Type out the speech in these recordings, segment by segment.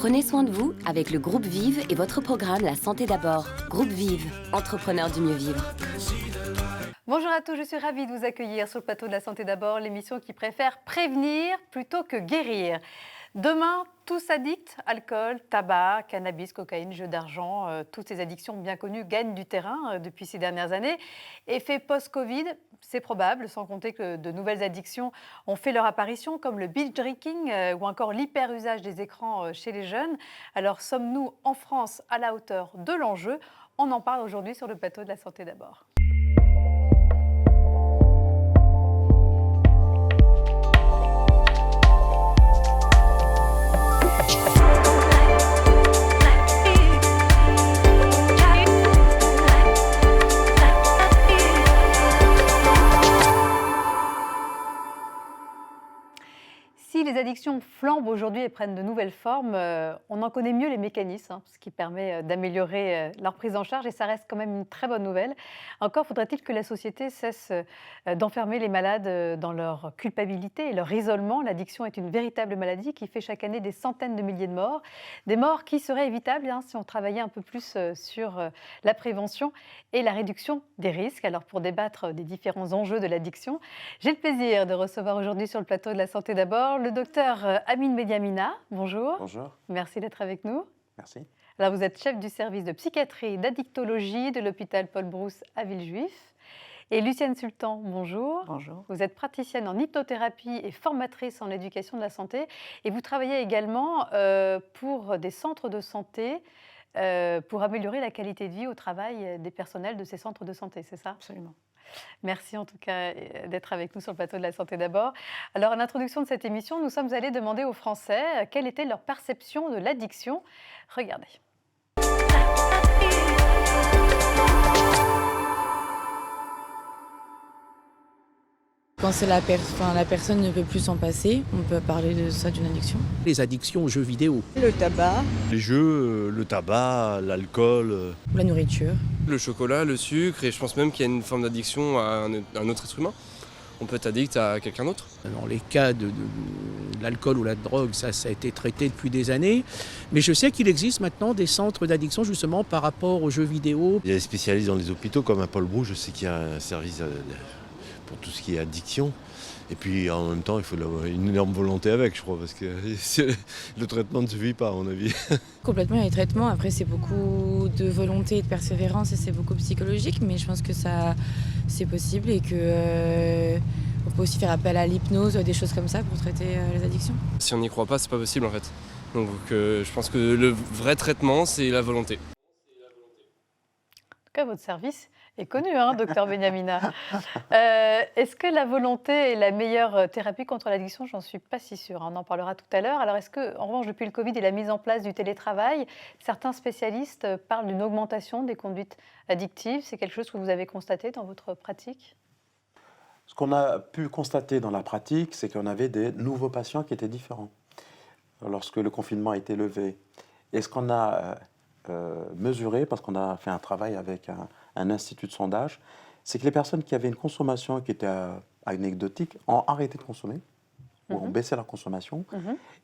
Prenez soin de vous avec le groupe Vive et votre programme La Santé d'abord. Groupe Vive, entrepreneur du mieux vivre. Bonjour à tous, je suis ravie de vous accueillir sur le plateau de La Santé d'abord, l'émission qui préfère prévenir plutôt que guérir. Demain, tous addicts, alcool, tabac, cannabis, cocaïne, jeux d'argent, toutes ces addictions bien connues gagnent du terrain depuis ces dernières années. Effet post-Covid, c'est probable, sans compter que de nouvelles addictions ont fait leur apparition, comme le binge drinking ou encore l'hyper-usage des écrans chez les jeunes. Alors, sommes-nous en France à la hauteur de l'enjeu? On en parle aujourd'hui sur le plateau de La Santé d'abord. Si les addictions flambent aujourd'hui et prennent de nouvelles formes, on en connaît mieux les mécanismes, ce qui permet d'améliorer leur prise en charge et ça reste quand même une très bonne nouvelle. Encore faudrait-il que la société cesse d'enfermer les malades dans leur culpabilité et leur isolement. L'addiction est une véritable maladie qui fait chaque année des centaines de milliers de morts. Des morts qui seraient évitables si on travaillait un peu plus sur la prévention et la réduction des risques. Alors pour débattre des différents enjeux de l'addiction, j'ai le plaisir de recevoir aujourd'hui sur le plateau de La Santé d'abord le docteur Amine Mediamina. Bonjour. Bonjour. Merci d'être avec nous. Merci. Alors vous êtes chef du service de psychiatrie et d'addictologie de l'hôpital Paul Brousse à Villejuif. Et Lucienne Sultan, bonjour. Bonjour. Vous êtes praticienne en hypnothérapie et formatrice en éducation de la santé. Et vous travaillez également pour des centres de santé pour améliorer la qualité de vie au travail des personnels de ces centres de santé, c'est ça? Absolument. Merci en tout cas d'être avec nous sur le plateau de La Santé d'abord. Alors, en introduction de cette émission, nous sommes allés demander aux Français quelle était leur perception de l'addiction. Regardez. Quand c'est la personne ne peut plus s'en passer, on peut parler de ça d'une addiction. Les addictions aux jeux vidéo. Le tabac. Les jeux, le tabac, l'alcool. Ou la nourriture. Le chocolat, le sucre, et je pense même qu'il y a une forme d'addiction à un autre être humain. On peut être addict à quelqu'un d'autre. Dans les cas de l'alcool ou la drogue, ça a été traité depuis des années. Mais je sais qu'il existe maintenant des centres d'addiction justement par rapport aux jeux vidéo. Il y a des spécialistes dans les hôpitaux comme à Paul Brousse, je sais qu'il y a un service pour tout ce qui est addiction. Et puis en même temps, il faut une énorme volonté avec, je crois, parce que le traitement ne suffit pas, à mon avis. Complètement, il y a les traitements. Après, c'est beaucoup de volonté et de persévérance et c'est beaucoup psychologique. Mais je pense que ça, c'est possible et que on peut aussi faire appel à l'hypnose, des choses comme ça pour traiter les addictions. Si on n'y croit pas, c'est pas possible en fait. Donc je pense que le vrai traitement, c'est la volonté. En tout cas, votre service est connu, docteur Mediamina. Est-ce que la volonté est la meilleure thérapie contre l'addiction? J'en suis pas si sûre. On en parlera tout à l'heure. Alors, est-ce que, en revanche, depuis le Covid et la mise en place du télétravail, certains spécialistes parlent d'une augmentation des conduites addictives? C'est quelque chose que vous avez constaté dans votre pratique? Ce qu'on a pu constater dans la pratique, c'est qu'on avait des nouveaux patients qui étaient différents lorsque le confinement a été levé. Et ce qu'on a mesuré, parce qu'on a fait un travail avec un institut de sondage, c'est que les personnes qui avaient une consommation qui était anecdotique ont arrêté de consommer, ou ont baissé leur consommation,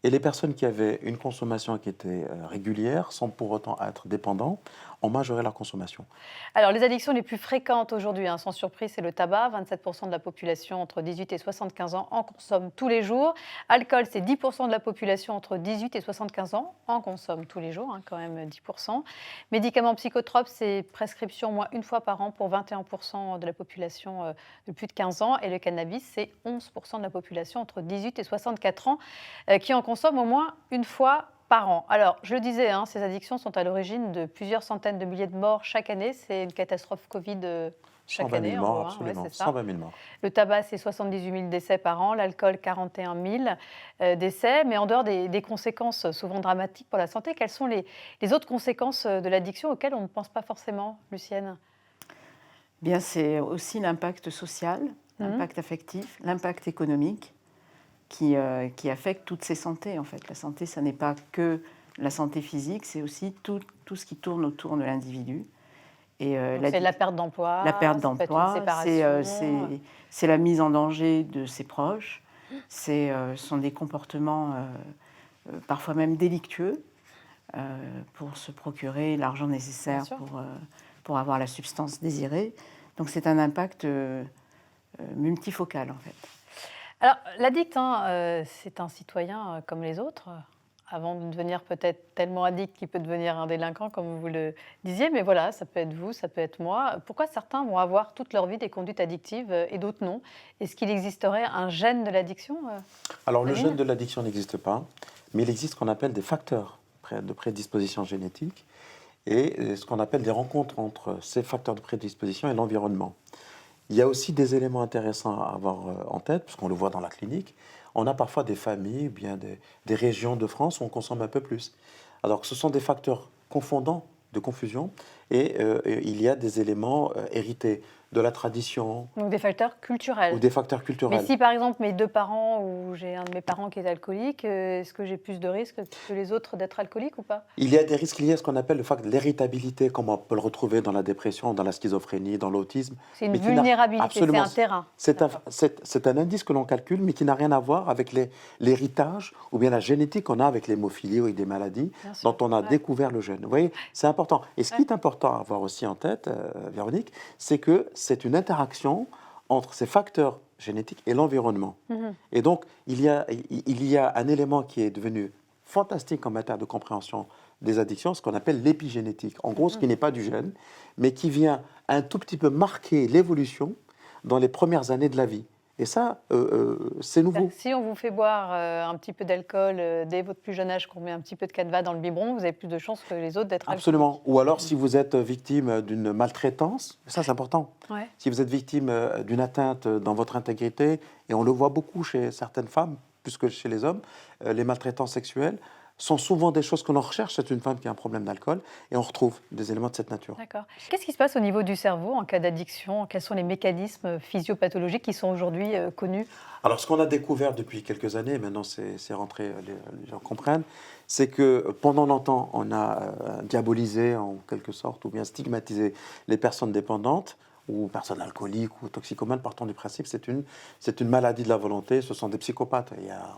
et les personnes qui avaient une consommation qui était régulière, sans pour autant être dépendants, ont majoré leur consommation. Alors, les addictions les plus fréquentes aujourd'hui, sans surprise, c'est le tabac. 27% de la population entre 18 et 75 ans en consomme tous les jours. Alcool, c'est 10% de la population entre 18 et 75 ans en consomme tous les jours, quand même 10%. Médicaments psychotropes, c'est prescription au moins une fois par an pour 21% de la population de plus de 15 ans. Et le cannabis, c'est 11% de la population entre 18 et 64 ans qui en consomme au moins une fois par an. Alors, je le disais, ces addictions sont à l'origine de plusieurs centaines de milliers de morts chaque année. C'est une catastrophe Covid chaque 120 000 année. morts, absolument. C'est ça. 120 000 morts. Le tabac, c'est 78 000 décès par an. L'alcool, 41 000 décès. Mais en dehors des conséquences souvent dramatiques pour la santé, quelles sont les autres conséquences de l'addiction auxquelles on ne pense pas forcément, Lucienne? Bien, c'est aussi l'impact social, l'impact affectif, l'impact économique qui affecte toutes ces santé en fait. La santé, ça n'est pas que la santé physique, c'est aussi tout ce qui tourne autour de l'individu. Et c'est la perte d'emploi. La perte d'emploi, c'est la mise en danger de ses proches. Ce sont des comportements parfois même délictueux. pour se procurer l'argent nécessaire Bien sûr. pour avoir la substance désirée. Donc c'est un impact multifocal en fait. Alors, l'addict, c'est un citoyen comme les autres, avant de devenir peut-être tellement addict qu'il peut devenir un délinquant, comme vous le disiez. Mais voilà, ça peut être vous, ça peut être moi. Pourquoi certains vont avoir toute leur vie des conduites addictives et d'autres non? Est-ce qu'il existerait un gène de l'addiction Alors, le Aline? gène de l'addiction n'existe pas, mais il existe ce qu'on appelle des facteurs de prédisposition génétique et ce qu'on appelle des rencontres entre ces facteurs de prédisposition et l'environnement. Il y a aussi des éléments intéressants à avoir en tête, puisqu'on le voit dans la clinique. On a parfois des familles, bien des régions de France où on consomme un peu plus. Alors que ce sont des facteurs confondants de confusion et il y a des éléments hérités de la tradition Donc des facteurs culturels. ou des facteurs Mais culturels. si par exemple mes deux parents ou j'ai un de mes parents qui est alcoolique, est-ce que j'ai plus de risques que les autres d'être alcoolique ou pas? Il y a des risques liés à ce qu'on appelle le facteur de l'héritabilité, comme on peut le retrouver dans la dépression, dans la schizophrénie, dans l'autisme. C'est une Mais qui n'a- vulnérabilité, c'est Absolument. un terrain. C'est un, D'accord. c'est un indice que l'on calcule, mais qui n'a rien à voir avec l'héritage ou bien la génétique qu'on a avec l'hémophilie ou avec des maladies Bien sûr. dont on a Ouais. découvert le gène. Vous voyez, c'est important. Et ce qui est important à avoir aussi en tête, Véronique, c'est que c'est une interaction entre ces facteurs génétiques et l'environnement. Mhm. Et donc, il y a un élément qui est devenu fantastique en matière de compréhension des addictions, ce qu'on appelle l'épigénétique. En gros, ce qui n'est pas du gène, mais qui vient un tout petit peu marquer l'évolution dans les premières années de la vie. Et ça, c'est nouveau. Si on vous fait boire un petit peu d'alcool dès votre plus jeune âge, qu'on met un petit peu de Canva dans le biberon, vous avez plus de chances que les autres d'être Absolument. Ou alors, si vous êtes victime d'une maltraitance, ça c'est important. alcoolique. Ouais. Si vous êtes victime d'une atteinte dans votre intégrité, et on le voit beaucoup chez certaines femmes, plus que chez les hommes, les maltraitances sexuelles sont souvent des choses que l'on recherche. C'est une femme qui a un problème d'alcool, et on retrouve des éléments de cette nature. D'accord. Qu'est-ce qui se passe au niveau du cerveau en cas d'addiction? Quels sont les mécanismes physiopathologiques qui sont aujourd'hui connus? Alors, ce qu'on a découvert depuis quelques années, maintenant c'est rentré, les gens comprennent, c'est que pendant longtemps, on a diabolisé en quelque sorte, ou bien stigmatisé les personnes dépendantes, ou personnes alcooliques ou toxicomanes, partant du principe que c'est une maladie de la volonté, ce sont des psychopathes.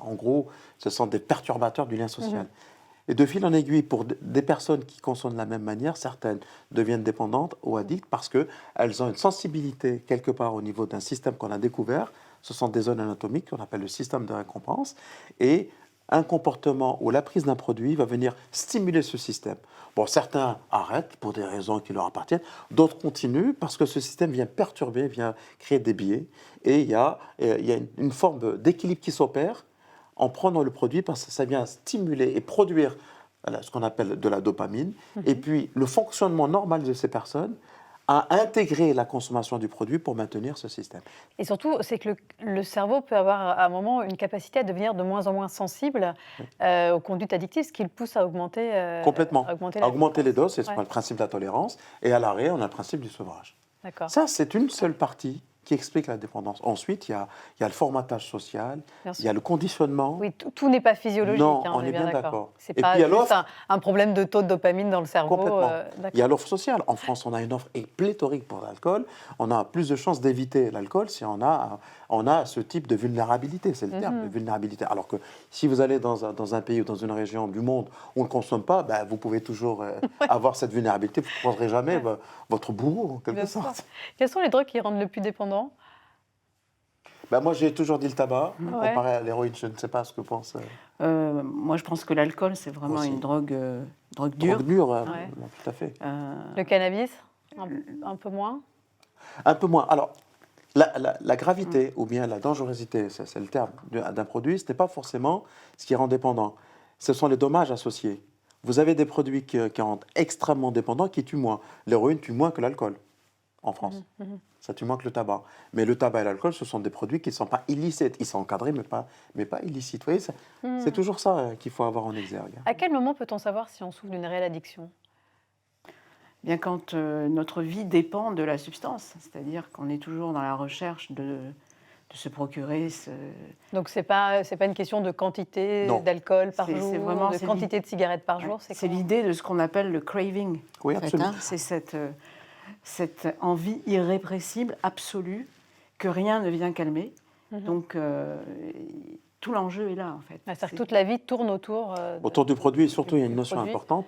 En gros, ce sont des perturbateurs du lien social. Et de fil en aiguille, pour des personnes qui consomment de la même manière, certaines deviennent dépendantes ou addictes parce qu'elles ont une sensibilité quelque part au niveau d'un système qu'on a découvert. Ce sont des zones anatomiques qu'on appelle le système de récompense. Et un comportement ou la prise d'un produit va venir stimuler ce système. Bon, certains arrêtent pour des raisons qui leur appartiennent, d'autres continuent parce que ce système vient perturber, vient créer des biais. Et il y a une forme d'équilibre qui s'opère en prenant le produit parce que ça vient stimuler et produire ce qu'on appelle de la dopamine. Et puis, le fonctionnement normal de ces personnes a intégré la consommation du produit pour maintenir ce système. Et surtout, c'est que le cerveau peut avoir à un moment une capacité à devenir de moins en moins sensible aux conduites addictives, ce qui le pousse à augmenter, Complètement. à augmenter, À augmenter les doses, c'est ce qu'on Ouais. a le principe de la tolérance. Et à l'arrêt, on a le principe du sevrage. D'accord. Ça, c'est une seule partie qui explique la dépendance. Ensuite, il y a le formatage social, Bien il y a le conditionnement. Oui, tout n'est pas physiologique. Non, hein, on est bien d'accord. C'est Et pas puis, il y a juste l'offre. un problème de taux de dopamine dans le cerveau. Complètement. D'accord. Il y a l'offre sociale. En France, on a une offre pléthorique pour l'alcool. On a plus de chances d'éviter l'alcool si on a ce type de vulnérabilité. C'est le terme, de vulnérabilité. Alors que si vous allez dans un pays ou dans une région du monde où on ne consomme pas, ben, vous pouvez toujours avoir cette vulnérabilité. Vous ne croiserez jamais votre bourreau, en quelque Bien sûr. sorte. Quelles sont les drogues qui rendent le plus dépendant? Ben, moi, j'ai toujours dit le tabac. Ouais. Comparé à l'héroïne, je ne sais pas ce que pense. Moi, je pense que l'alcool, c'est vraiment Aussi. une drogue dure. Drogue dure, Ouais. tout à fait. Le cannabis? Un peu moins? Un peu moins. Alors, la gravité ou bien la dangerosité, c'est le terme d'un produit, ce n'est pas forcément ce qui rend dépendant. Ce sont les dommages associés. Vous avez des produits qui rendent extrêmement dépendants, qui tuent moins. L'héroïne tue moins que l'alcool en France. Ça tue moins que le tabac. Mais le tabac et l'alcool, ce sont des produits qui ne sont pas illicites. Ils sont encadrés, mais pas illicites. Vous voyez, c'est toujours ça qu'il faut avoir en exergue. À quel moment peut-on savoir si on souffre d'une réelle addiction? Bien quand notre vie dépend de la substance, c'est-à-dire qu'on est toujours dans la recherche de se procurer ce... Donc c'est pas une question de quantité Non. d'alcool par C'est jour, vraiment- de c'est quantité de cigarettes par jour. C'est comment? l'idée de ce qu'on appelle le craving. Oui, en fait, absolument. C'est cette envie irrépressible, absolue, que rien ne vient calmer. Donc tout l'enjeu est là, en fait. C'est-à-dire que toute la vie tourne autour... Autour du produit, et surtout, il y a une du notion produit. importante,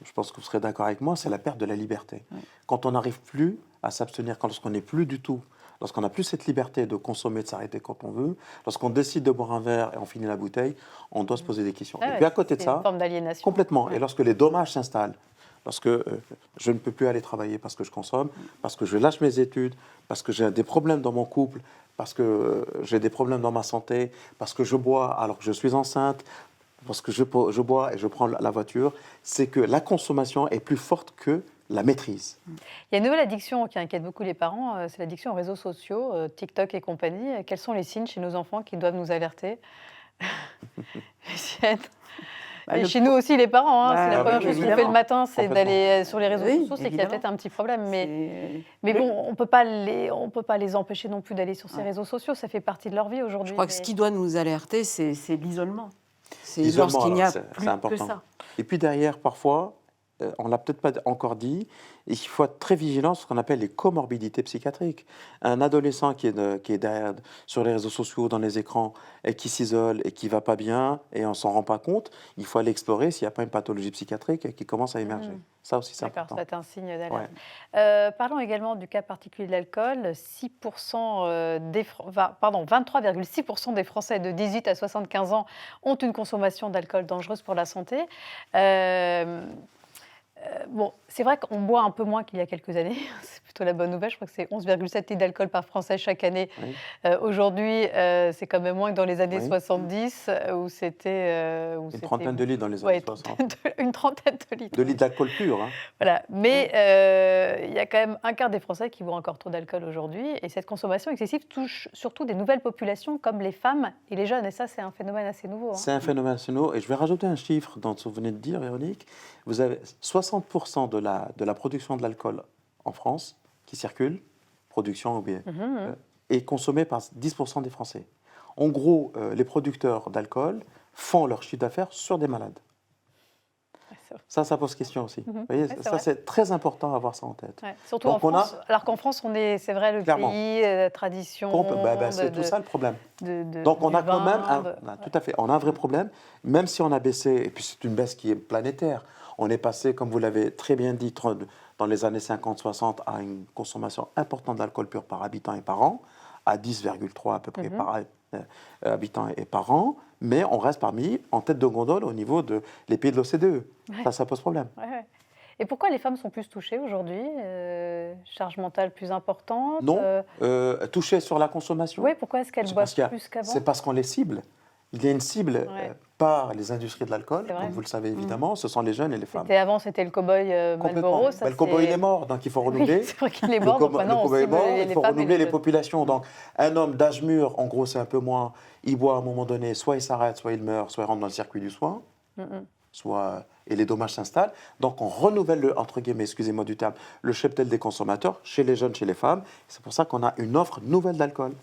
je pense que vous serez d'accord avec moi, c'est la perte de la liberté. Oui. Quand on n'arrive plus à s'abstenir, lorsqu'on n'est plus du tout, lorsqu'on n'a plus cette liberté de consommer, de s'arrêter quand on veut, lorsqu'on décide de boire un verre et on finit la bouteille, on doit se poser des questions. Ah Et ouais, puis à côté de c'est une ça, forme d'aliénation. complètement, Ouais. et lorsque les dommages s'installent, lorsque je ne peux plus aller travailler parce que je consomme, parce que je lâche mes études, parce que j'ai des problèmes dans mon couple, parce que j'ai des problèmes dans ma santé, parce que je bois alors que je suis enceinte, parce que je bois et je prends la voiture, c'est que la consommation est plus forte que la maîtrise. Il y a une nouvelle addiction qui inquiète beaucoup les parents, c'est l'addiction aux réseaux sociaux, TikTok et compagnie. Quels sont les signes chez nos enfants qui doivent nous alerter? Lucienne. Et chez nous aussi, les parents, c'est la première chose qu'on fait le matin, c'est d'aller sur les réseaux sociaux, c'est qu'il y a peut-être un petit problème. Mais bon, on ne peut pas les empêcher non plus d'aller sur ces réseaux sociaux, ça fait partie de leur vie aujourd'hui. Je crois que ce qui doit nous alerter, c'est l'isolement. C'est L'isolement, lorsqu'il n'y a alors, plus c'est important. que ça. Et puis derrière, parfois, on ne l'a peut-être pas encore dit, il faut être très vigilant sur ce qu'on appelle les comorbidités psychiatriques. Un adolescent qui est derrière, sur les réseaux sociaux, dans les écrans, et qui s'isole et qui ne va pas bien, et on ne s'en rend pas compte, il faut aller explorer s'il n'y a pas une pathologie psychiatrique qui commence à émerger. Ça aussi, c'est important. D'accord, c'est un signe d'alerte. Ouais. Parlons également du cas particulier de l'alcool. 23,6% des Français de 18 à 75 ans ont une consommation d'alcool dangereuse pour la santé. Bon, c'est vrai qu'on boit un peu moins qu'il y a quelques années. C'est plutôt la bonne nouvelle. Je crois que c'est 11,7 litres d'alcool par Français chaque année. Oui. Aujourd'hui, c'est quand même moins que dans les années Oui. 70, où c'était... Une trentaine de litres dans les années 60. Une trentaine de litres. De litres d'alcool pur. Hein. Voilà. Mais il y a quand même un quart des Français qui boivent encore trop d'alcool aujourd'hui. Et cette consommation excessive touche surtout des nouvelles populations comme les femmes et les jeunes. Et ça, c'est un phénomène assez nouveau. C'est un phénomène assez nouveau. Et je vais rajouter un chiffre dans ce que vous venez de dire, Véronique. Vous avez 60% de la production de l'alcool en France qui circule, production ou bien, est consommée par 10% des Français. En gros, les producteurs d'alcool font leur chiffre d'affaires sur des malades. Ça pose question aussi. Vous voyez, ça, c'est très important à avoir ça en tête. Ouais, surtout en France, alors qu'en France, c'est vrai, le Clairement. pays, la tradition. C'est tout ça le problème. Donc on a quand même, tout à fait, on a un vrai problème, même si on a baissé, et puis c'est une baisse qui est planétaire. On est passé, comme vous l'avez très bien dit, dans les années 50-60, à une consommation importante d'alcool pur par habitant et par an, à 10,3 à peu près par habitant et par an, mais on reste en tête de gondole au niveau des pays de l'OCDE. Ouais. Ça pose problème. Ouais. Et pourquoi les femmes sont plus touchées aujourd'hui? Charge mentale plus importante? Non, touchées sur la consommation. Oui, pourquoi est-ce qu'elles boivent plus qu'avant? C'est parce qu'on les cible. Il y a une cible par les industries de l'alcool, comme vous le savez évidemment, ce sont les jeunes et les femmes. Avant, c'était le cow-boy Marlboro. Le cow-boy, il est mort, donc il faut renouveler. Oui, c'est vrai qu'il est mort, donc maintenant on cible il faut renouveler les populations. Donc un homme d'âge mûr, en gros c'est un peu moins, il boit à un moment donné, soit il s'arrête, soit il meurt, soit il rentre dans le circuit du soin, et les dommages s'installent. Donc on renouvelle, entre guillemets, excusez-moi du terme, le cheptel des consommateurs chez les jeunes, chez les femmes. C'est pour ça qu'on a une offre nouvelle d'alcool.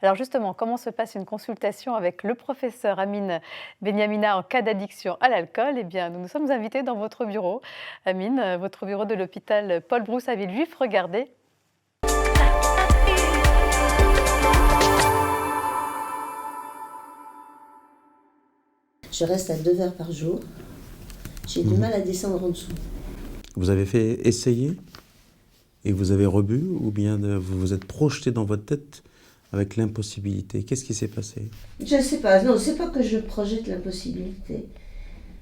Alors justement, comment se passe une consultation avec le professeur Amine Benyamina en cas d'addiction à l'alcool? Eh bien, nous nous sommes invités dans votre bureau, Amine, votre bureau de l'hôpital Paul Brousse à Villejuif. Regardez. Je reste à 2 verres par jour. J'ai du mal à descendre en dessous. Vous avez fait essayer et vous avez rebu, ou bien vous vous êtes projeté dans votre tête avec l'impossibilité? Qu'est-ce qui s'est passé? Je ne sais pas, non, c'est pas que je projette l'impossibilité,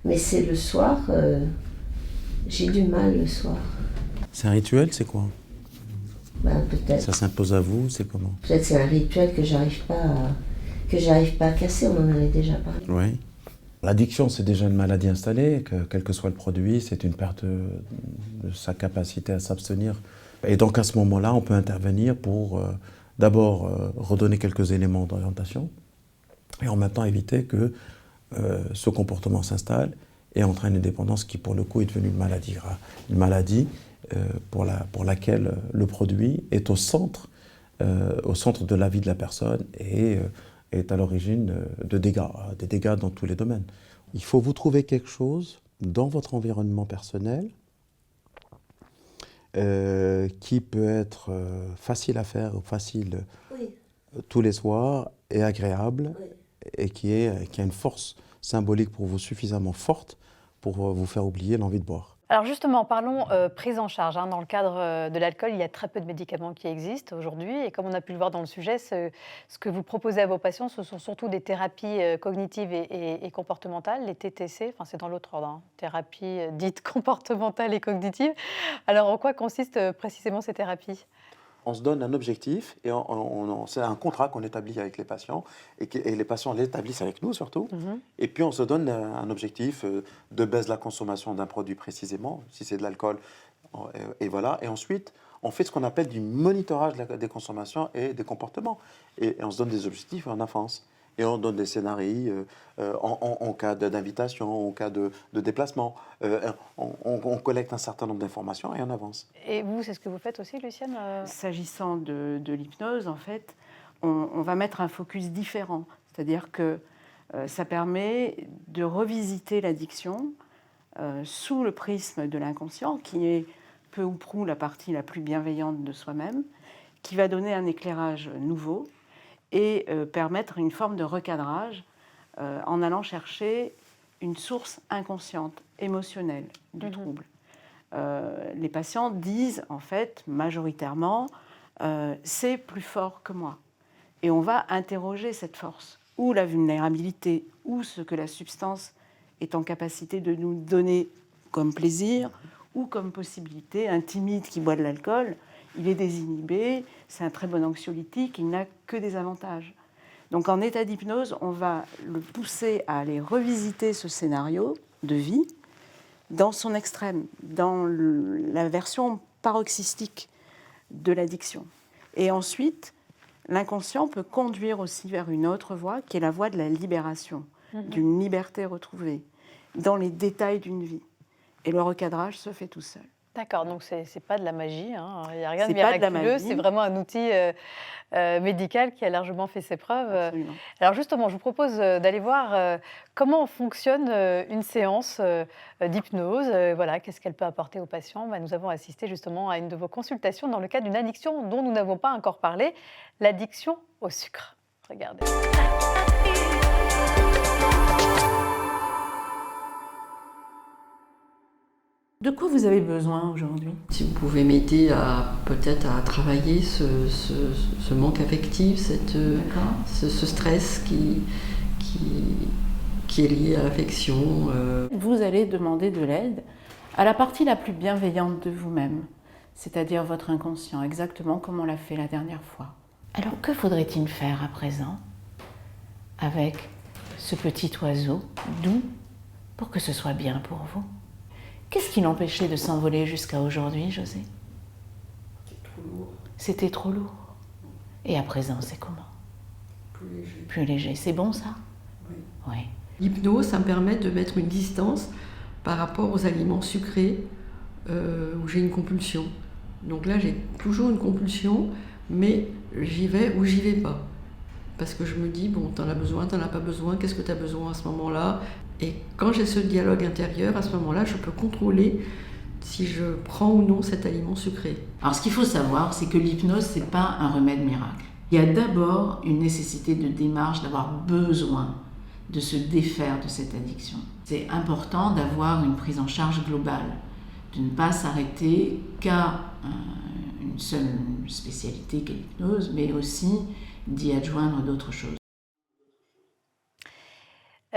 mais c'est le soir, j'ai du mal le soir. C'est un rituel, c'est quoi? Peut-être. Ça s'impose à vous, c'est comment? Peut-être c'est un rituel que j'arrive pas à casser, on en avait déjà parlé. Oui. L'addiction, c'est déjà une maladie installée, que quel que soit le produit, c'est une perte de sa capacité à s'abstenir. Et donc à ce moment-là, on peut intervenir pour d'abord redonner quelques éléments d'orientation et en même temps éviter que ce comportement s'installe et entraîne une dépendance qui pour le coup est devenue une maladie grave. Une maladie pour laquelle le produit est au centre de la vie de la personne et est à l'origine de dégâts, des dégâts dans tous les domaines. Il faut vous trouver quelque chose dans votre environnement personnel qui peut être facile à faire ou facile tous les soirs est agréable et qui a une force symbolique pour vous suffisamment forte pour vous faire oublier l'envie de boire. Alors justement, parlons prise en charge. Dans le cadre de l'alcool, il y a très peu de médicaments qui existent aujourd'hui. Et comme on a pu le voir dans le sujet, ce que vous proposez à vos patients, ce sont surtout des thérapies cognitives et comportementales, les TTC. Enfin, c'est dans l'autre ordre, thérapies dites comportementales et cognitives. Alors, en quoi consistent précisément ces thérapies ? On se donne un objectif et c'est un contrat qu'on établit avec les patients et les patients l'établissent avec nous surtout. Et puis on se donne un objectif de baisse de la consommation d'un produit précisément, si c'est de l'alcool. Et voilà. Et ensuite, on fait ce qu'on appelle du monitorage des consommations et des comportements. Et on se donne des objectifs et on avance. Et on donne des scénarios en cas d'invitation, en cas de déplacement. On collecte un certain nombre d'informations et on avance. Et vous, c'est ce que vous faites aussi, Lucienne ? S'agissant de l'hypnose, en fait, on va mettre un focus différent. C'est-à-dire que ça permet de revisiter l'addiction sous le prisme de l'inconscient, qui est peu ou prou la partie la plus bienveillante de soi-même, qui va donner un éclairage nouveau et permettre une forme de recadrage en allant chercher une source inconsciente, émotionnelle du trouble. Les patients disent, en fait, majoritairement, c'est plus fort que moi. Et on va interroger cette force, ou la vulnérabilité, ou ce que la substance est en capacité de nous donner comme plaisir, ou comme possibilité. Un timide qui boit de l'alcool, il est désinhibé, c'est un très bon anxiolytique, il n'a que des avantages. Donc en état d'hypnose, on va le pousser à aller revisiter ce scénario de vie dans son extrême, dans la version paroxystique de l'addiction. Et ensuite, l'inconscient peut conduire aussi vers une autre voie, qui est la voie de la libération, d'une liberté retrouvée, dans les détails d'une vie. Et le recadrage se fait tout seul. D'accord, donc c'est pas de la magie, il n'y a rien de miraculeux, c'est vraiment un outil médical qui a largement fait ses preuves. Absolument. Alors justement, je vous propose d'aller voir comment fonctionne une séance d'hypnose, qu'est-ce qu'elle peut apporter aux patients. Nous avons assisté justement à une de vos consultations dans le cadre d'une addiction dont nous n'avons pas encore parlé, l'addiction au sucre. Regardez. De quoi vous avez besoin aujourd'hui ? Si vous pouvez m'aider peut-être à travailler ce manque affectif, ce stress qui est lié à l'affection. Vous allez demander de l'aide à la partie la plus bienveillante de vous-même, c'est-à-dire votre inconscient, exactement comme on l'a fait la dernière fois. Alors que faudrait-il faire à présent avec ce petit oiseau doux pour que ce soit bien pour vous ? Qu'est-ce qui l'empêchait de s'envoler jusqu'à aujourd'hui, José ? C'était trop lourd. C'était trop lourd. Et à présent, c'est comment ? Plus léger. Plus léger. C'est bon, ça ? Oui. Oui. L'hypnose, ça me permet de mettre une distance par rapport aux aliments sucrés où j'ai une compulsion. Donc là, j'ai toujours une compulsion, mais j'y vais ou j'y vais pas. Parce que je me dis, bon, t'en as besoin, t'en as pas besoin, qu'est-ce que t'as besoin à ce moment-là ? Et quand j'ai ce dialogue intérieur, à ce moment-là, je peux contrôler si je prends ou non cet aliment sucré. Alors ce qu'il faut savoir, c'est que l'hypnose, c'est pas un remède miracle. Il y a d'abord une nécessité de démarche, d'avoir besoin de se défaire de cette addiction. C'est important d'avoir une prise en charge globale, de ne pas s'arrêter qu'à une seule spécialité qu'est l'hypnose, mais aussi d'y adjoindre d'autres choses.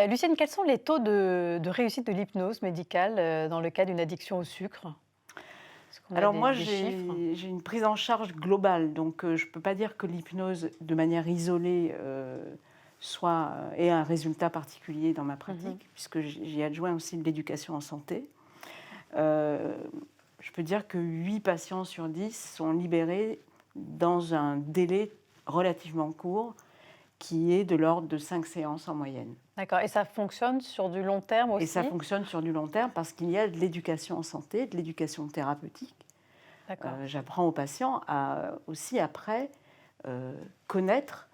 Lucienne, quels sont les taux de réussite de l'hypnose médicale dans le cas d'une addiction au sucre ? Alors moi, j'ai une prise en charge globale, donc je ne peux pas dire que l'hypnose, de manière isolée, ait un résultat particulier dans ma pratique, puisque j'y adjoins aussi de l'éducation en santé. Je peux dire que 8 patients sur 10 sont libérés dans un délai relativement court, qui est de l'ordre de 5 séances en moyenne. D'accord, et ça fonctionne sur du long terme aussi ? Et ça fonctionne sur du long terme parce qu'il y a de l'éducation en santé, de l'éducation thérapeutique. J'apprends aux patients à aussi après connaître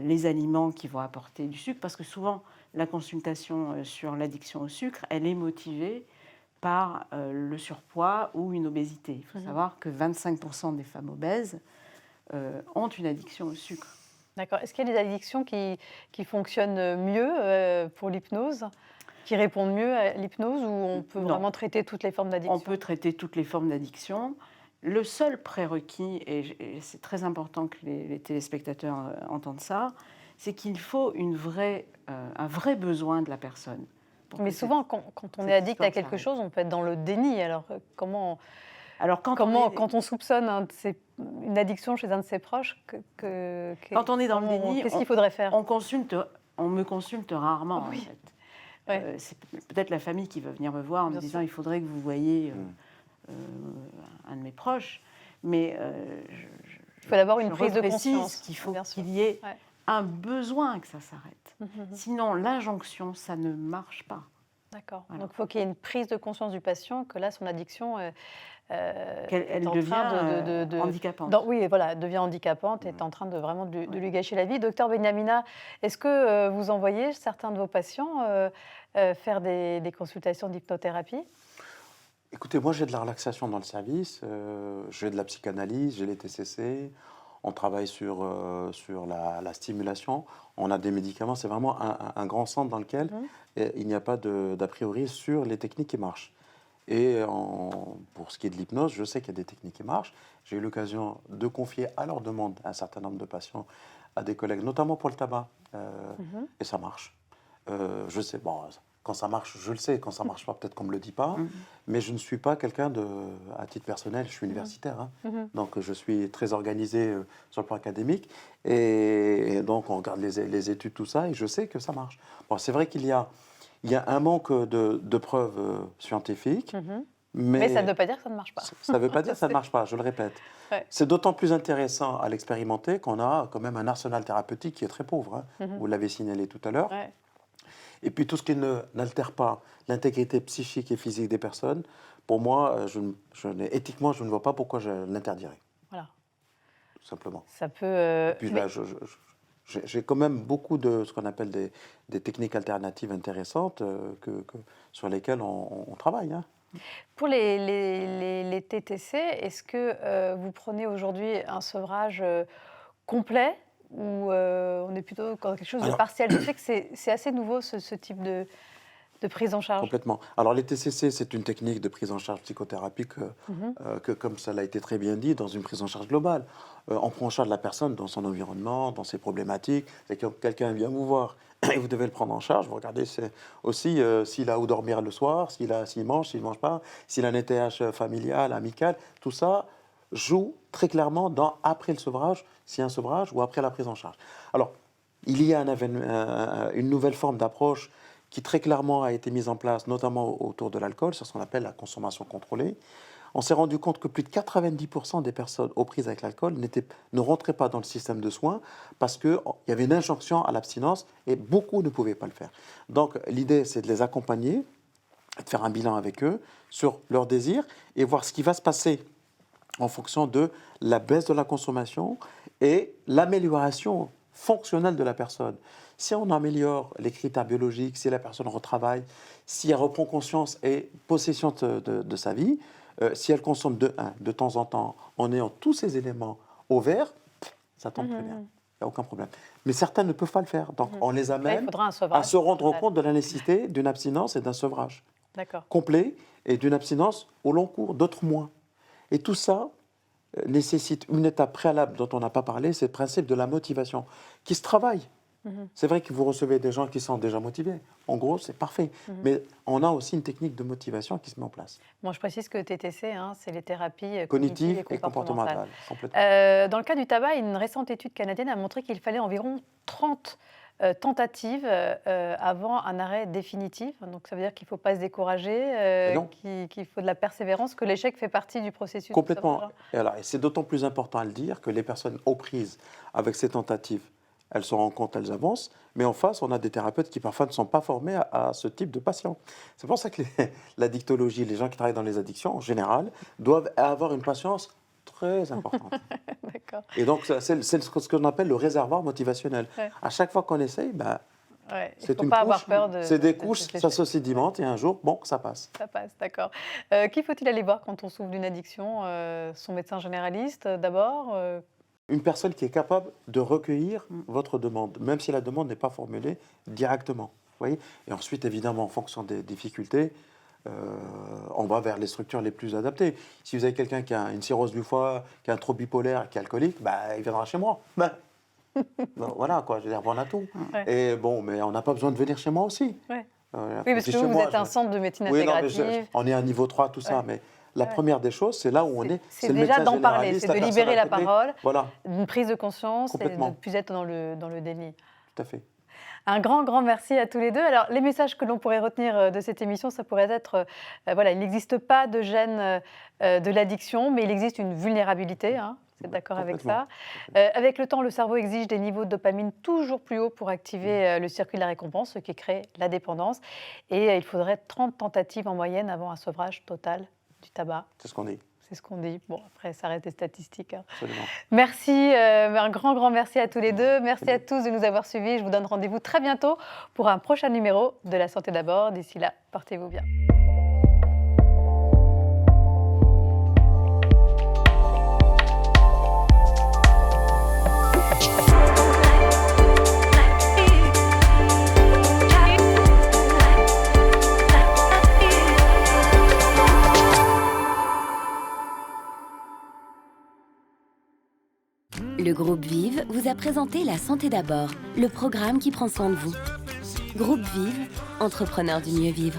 les aliments qui vont apporter du sucre, parce que souvent la consultation sur l'addiction au sucre, elle est motivée par le surpoids ou une obésité. Il faut savoir que 25% des femmes obèses ont une addiction au sucre. D'accord. Est-ce qu'il y a des addictions qui fonctionnent mieux pour l'hypnose, qui répondent mieux à l'hypnose, ou on peut vraiment traiter toutes les formes d'addiction? On peut traiter toutes les formes d'addiction. Le seul prérequis, et c'est très important que les téléspectateurs entendent ça, c'est qu'il faut un vrai besoin de la personne. Mais souvent, quand on est addict à quelque chose, on peut être dans le déni. Alors, quand on soupçonne une addiction chez un de ses proches, quand on est dans le déni, qu'est-ce qu'il faudrait faire? On me consulte rarement, oui. en fait. C'est peut-être la famille qui va venir me voir en me disant il faudrait que vous voyiez un de mes proches, mais il faut d'abord une prise de conscience qu'il faut qu'il y ait un besoin que ça s'arrête. Sinon, l'injonction, ça ne marche pas. D'accord. Voilà. Donc, il faut qu'il y ait une prise de conscience du patient que là, son addiction elle devient handicapante. Oui, voilà, devient handicapante et est en train de lui gâcher la vie. Docteur Benyamina, est-ce que vous envoyez certains de vos patients faire des consultations d'hypnothérapie? Écoutez, moi j'ai de la relaxation dans le service, j'ai de la psychanalyse, j'ai les TCC, on travaille sur la stimulation, on a des médicaments, c'est vraiment un grand centre dans lequel il n'y a pas d'a priori sur les techniques qui marchent. Et pour ce qui est de l'hypnose, je sais qu'il y a des techniques qui marchent. J'ai eu l'occasion de confier à leur demande un certain nombre de patients à des collègues, notamment pour le tabac, et ça marche. Je sais, bon, quand ça marche, je le sais, quand ça marche pas, peut-être qu'on me le dit pas, mais je ne suis pas quelqu'un à titre personnel, je suis universitaire, donc je suis très organisé sur le plan académique, et donc on regarde les études, tout ça, et je sais que ça marche. Bon, c'est vrai qu'il y a un manque de preuves scientifiques, mais ça ne veut pas dire que ça ne marche pas. Ça ne veut pas dire que ça ne marche pas, je le répète. Ouais. C'est d'autant plus intéressant à l'expérimenter qu'on a quand même un arsenal thérapeutique qui est très pauvre, vous l'avez signalé tout à l'heure. Ouais. Et puis tout ce qui n'altère pas l'intégrité psychique et physique des personnes, pour moi, éthiquement, je ne vois pas pourquoi je l'interdirais. Voilà. Tout simplement. Ça peut... Puis là, j'ai quand même beaucoup de ce qu'on appelle des techniques alternatives intéressantes sur lesquelles on travaille. Pour les TTC, est-ce que vous prenez aujourd'hui un sevrage complet ou on est plutôt dans quelque chose de partiel? Je sais que c'est assez nouveau ce type de prise en charge. Complètement. Alors les TCC, c'est une technique de prise en charge psychothérapique que, comme ça l'a été très bien dit, dans une prise en charge globale. On prend en charge la personne dans son environnement, dans ses problématiques. C'est quand quelqu'un vient vous voir et vous devez le prendre en charge, vous regardez aussi s'il a où dormir le soir, s'il mange, s'il ne mange pas, s'il a un ETH familial, amical, tout ça joue très clairement après le sevrage, s'il y a un sevrage, ou après la prise en charge. Alors, il y a une nouvelle forme d'approche qui très clairement a été mise en place, notamment autour de l'alcool, sur ce qu'on appelle la consommation contrôlée. On s'est rendu compte que plus de 90% des personnes aux prises avec l'alcool ne rentraient pas dans le système de soins parce qu'il y avait une injonction à l'abstinence et beaucoup ne pouvaient pas le faire. Donc l'idée, c'est de les accompagner, de faire un bilan avec eux sur leurs désirs et voir ce qui va se passer en fonction de la baisse de la consommation et l'amélioration fonctionnelle de la personne. Si on améliore les critères biologiques, si la personne retravaille, si elle reprend conscience et possession de sa vie, si elle consomme de temps en temps en ayant tous ces éléments au vert, ça tombe très bien. Il n'y a aucun problème. Mais certains ne peuvent pas le faire. Donc on les amène à se rendre compte de la nécessité d'une abstinence et d'un sevrage complet et d'une abstinence au long cours, d'autres moins. Et tout ça nécessite une étape préalable dont on n'a pas parlé, c'est le principe de la motivation, qui se travaille. C'est vrai que vous recevez des gens qui sont déjà motivés. En gros, c'est parfait. Mais on a aussi une technique de motivation qui se met en place. Bon, je précise que TTC, c'est les thérapies cognitives et comportementales. Dans le cas du tabac, une récente étude canadienne a montré qu'il fallait environ 30 tentatives avant un arrêt définitif. Donc ça veut dire qu'il ne faut pas se décourager, qu'il faut de la persévérance, que l'échec fait partie du processus. Complètement. Et c'est d'autant plus important à le dire que les personnes aux prises avec ces tentatives, elles se rendent compte, elles avancent, mais en face, on a des thérapeutes qui parfois ne sont pas formés à ce type de patients. C'est pour ça que l'addictologie, les gens qui travaillent dans les addictions, en général, doivent avoir une patience très importante. Et donc, c'est ce qu'on appelle le réservoir motivationnel. Ouais. À chaque fois qu'on essaye, c'est une couche, c'est des couches, ça se sédimente, et un jour, ça passe. Ça passe, d'accord. Qui faut-il aller voir quand on souffre d'une addiction? Son médecin généraliste, d'abord Une personne qui est capable de recueillir votre demande, même si la demande n'est pas formulée directement. Vous voyez ? Et ensuite, évidemment, en fonction des difficultés, on va vers les structures les plus adaptées. Si vous avez quelqu'un qui a une cirrhose du foie, qui est un trop bipolaire, qui est alcoolique, bah, il viendra chez moi. Bon, voilà, quoi, je veux dire, on a tout. Ouais. Et bon, mais on n'a pas besoin de venir chez moi aussi. Ouais. Voilà. Oui, parce Si que chez vous moi, êtes un centre de médecine Oui, non, mais intégrative. on est à niveau 3, tout ça, Ouais. mais la première des choses, c'est là où on est. C'est le déjà médecin d'en parler, généraliste, c'est de personne libérer à la côté. parole, Voilà, une prise de conscience et de Complètement. ne plus être dans le déni. tout à fait. Un grand merci à tous les deux. Alors, les messages que l'on pourrait retenir de cette émission, ça pourrait être, voilà, il n'existe pas de gène de l'addiction, mais il existe une vulnérabilité, hein. Vous êtes d'accord avec ça? Avec le temps, le cerveau exige des niveaux de dopamine toujours plus hauts pour activer le circuit de la récompense, ce qui crée la dépendance. Et il faudrait 30 tentatives en moyenne avant un sevrage total du tabac. C'est ce qu'on dit. C'est ce qu'on dit. Bon, après, ça reste des statistiques, hein. Absolument. Merci, un grand merci à tous les deux. Merci à tous de nous avoir suivis. Je vous donne rendez-vous très bientôt pour un prochain numéro de La Santé d'abord. D'ici là, portez-vous bien. Le groupe Vive vous a présenté La Santé d'abord, le programme qui prend soin de vous. Groupe Vive, entrepreneurs du mieux vivre.